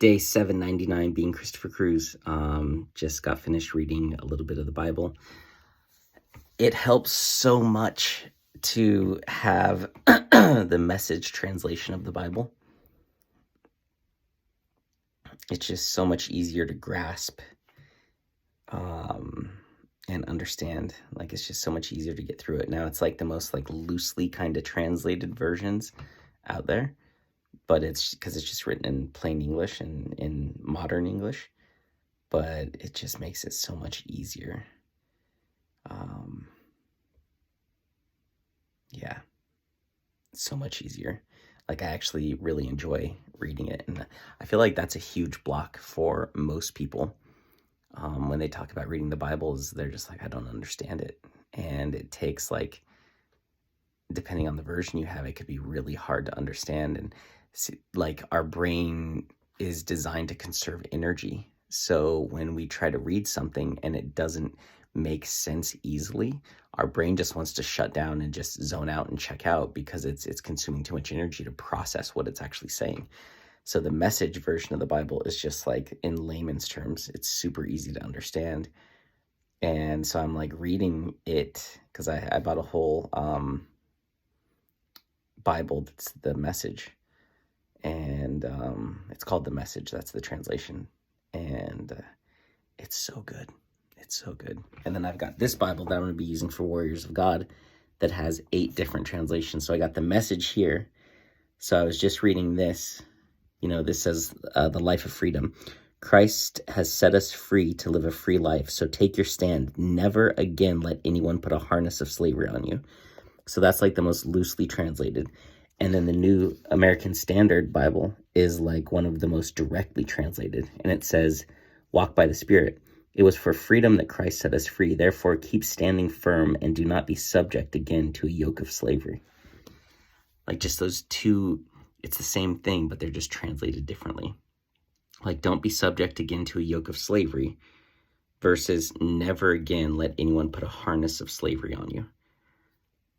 Day 799, being Christopher Cruz. Just got finished reading a little bit of the Bible. It helps so much to have the Message translation of the Bible. It's just so much easier to grasp and understand. Like, it's just so much easier to get through it. Now, it's like the most like loosely kind of translated versions out there, but it's because it's just written in plain English and in modern English, but it just makes it so much easier. Yeah, so much easier. Like, I actually really enjoy reading it, and I feel like that's a huge block for most people. When they talk about reading the Bible, is they're just like, I don't understand it. And it takes, like, depending on the version you have, it could be really hard to understand. And like, our brain is designed to conserve energy. So when we try to read something and it doesn't make sense easily, our brain just wants to shut down and just zone out and check out because it's consuming too much energy to process what it's actually saying. So the Message version of the Bible is just like, in layman's terms, it's super easy to understand. And so I'm like reading it because I bought a whole Bible that's the Message, and it's called the Message. That's the translation, and it's so good. It's so good. And then I've got this Bible that I'm going to be using for Warriors of God that has 8 different translations. So I got the Message here. So I was just reading this. You know, this says the life of freedom. Christ has set us free to live a free life. So take your stand. Never again let anyone put a harness of slavery on you. So that's like the most loosely translated. And then the New American Standard Bible is like one of the most directly translated. And it says, walk by the Spirit. It was for freedom that Christ set us free. Therefore, keep standing firm and do not be subject again to a yoke of slavery. Like, just those two, it's the same thing, but they're just translated differently. Like, don't be subject again to a yoke of slavery versus never again let anyone put a harness of slavery on you.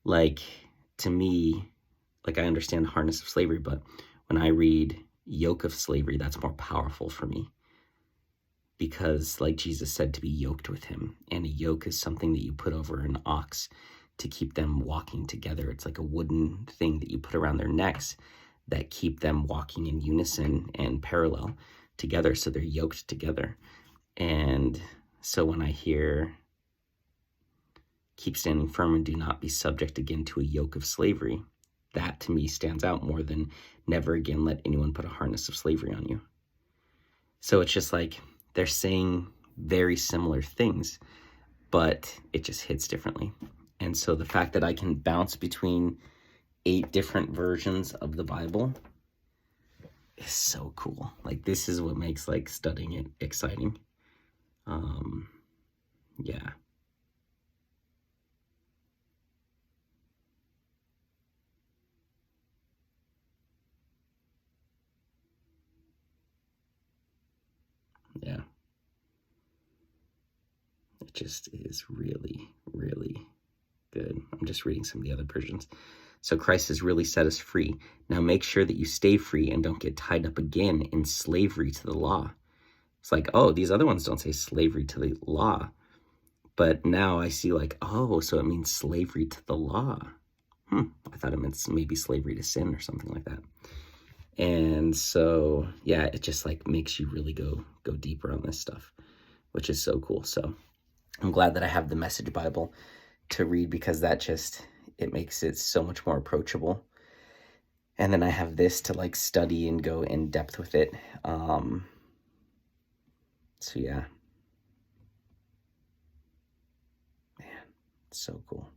Like, to me, like, I understand the harness of slavery, but when I read yoke of slavery, that's more powerful for me. Because, like Jesus said, to be yoked with him. And a yoke is something that you put over an ox to keep them walking together. It's like a wooden thing that you put around their necks that keep them walking in unison and parallel together, so they're yoked together. And so when I hear keep standing firm and do not be subject again to a yoke of slavery, that to me stands out more than never again let anyone put a harness of slavery on you. So it's just like, they're saying very similar things, but it just hits differently. And so the fact that I can bounce between 8 different versions of the Bible is so cool. Like, this is what makes like studying it exciting. Yeah. Yeah. It just is really, really good. I'm just reading some of the other versions. So Christ has really set us free. Now make sure that you stay free and don't get tied up again in slavery to the law. It's like, oh, these other ones don't say slavery to the law. But now I see, like, oh, so it means slavery to the law. I thought it meant maybe slavery to sin or something like that. And so, yeah, it just like makes you really go deeper on this stuff, which is so cool. So I'm glad that I have the Message Bible to read, because that just, it makes it so much more approachable. And then I have this to like study and go in depth with it. So yeah, man, it's so cool.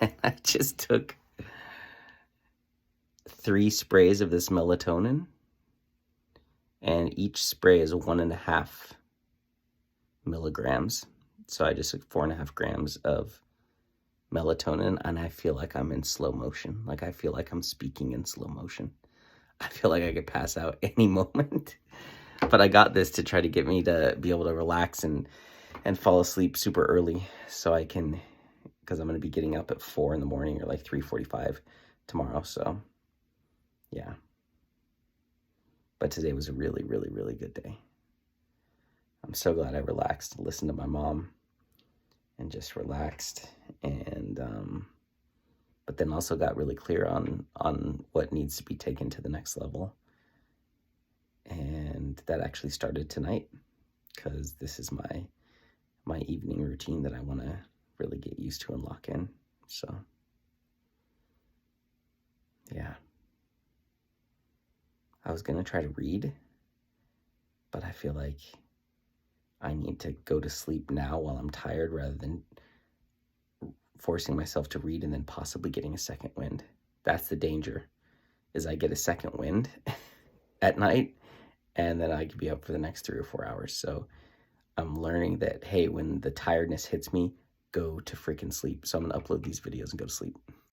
I just took 3 sprays of this melatonin, and each spray is 1.5 milligrams. So I just took 4.5 grams of melatonin, and I feel like I'm in slow motion. Like, I feel like I'm speaking in slow motion. I feel like I could pass out any moment. But I got this to try to get me to be able to relax and fall asleep super early, so I can, because I'm going to be getting up at 4 in the morning, or like 3:45 tomorrow. So Yeah. But today was a really, really, really good day. I'm so glad I relaxed, listened to my mom, and just relaxed. And but then also got really clear on what needs to be taken to the next level. And that actually started tonight, because this is my evening routine that I want to really get used to and lock in. So yeah, I was gonna try to read, but I feel like I need to go to sleep now while I'm tired, rather than forcing myself to read and then possibly getting a second wind. That's the danger, is I get a second wind at night, and then I could be up for the next 3 or 4 hours. So I'm learning that, hey, when the tiredness hits me, go to freaking sleep. So I'm gonna upload these videos and go to sleep.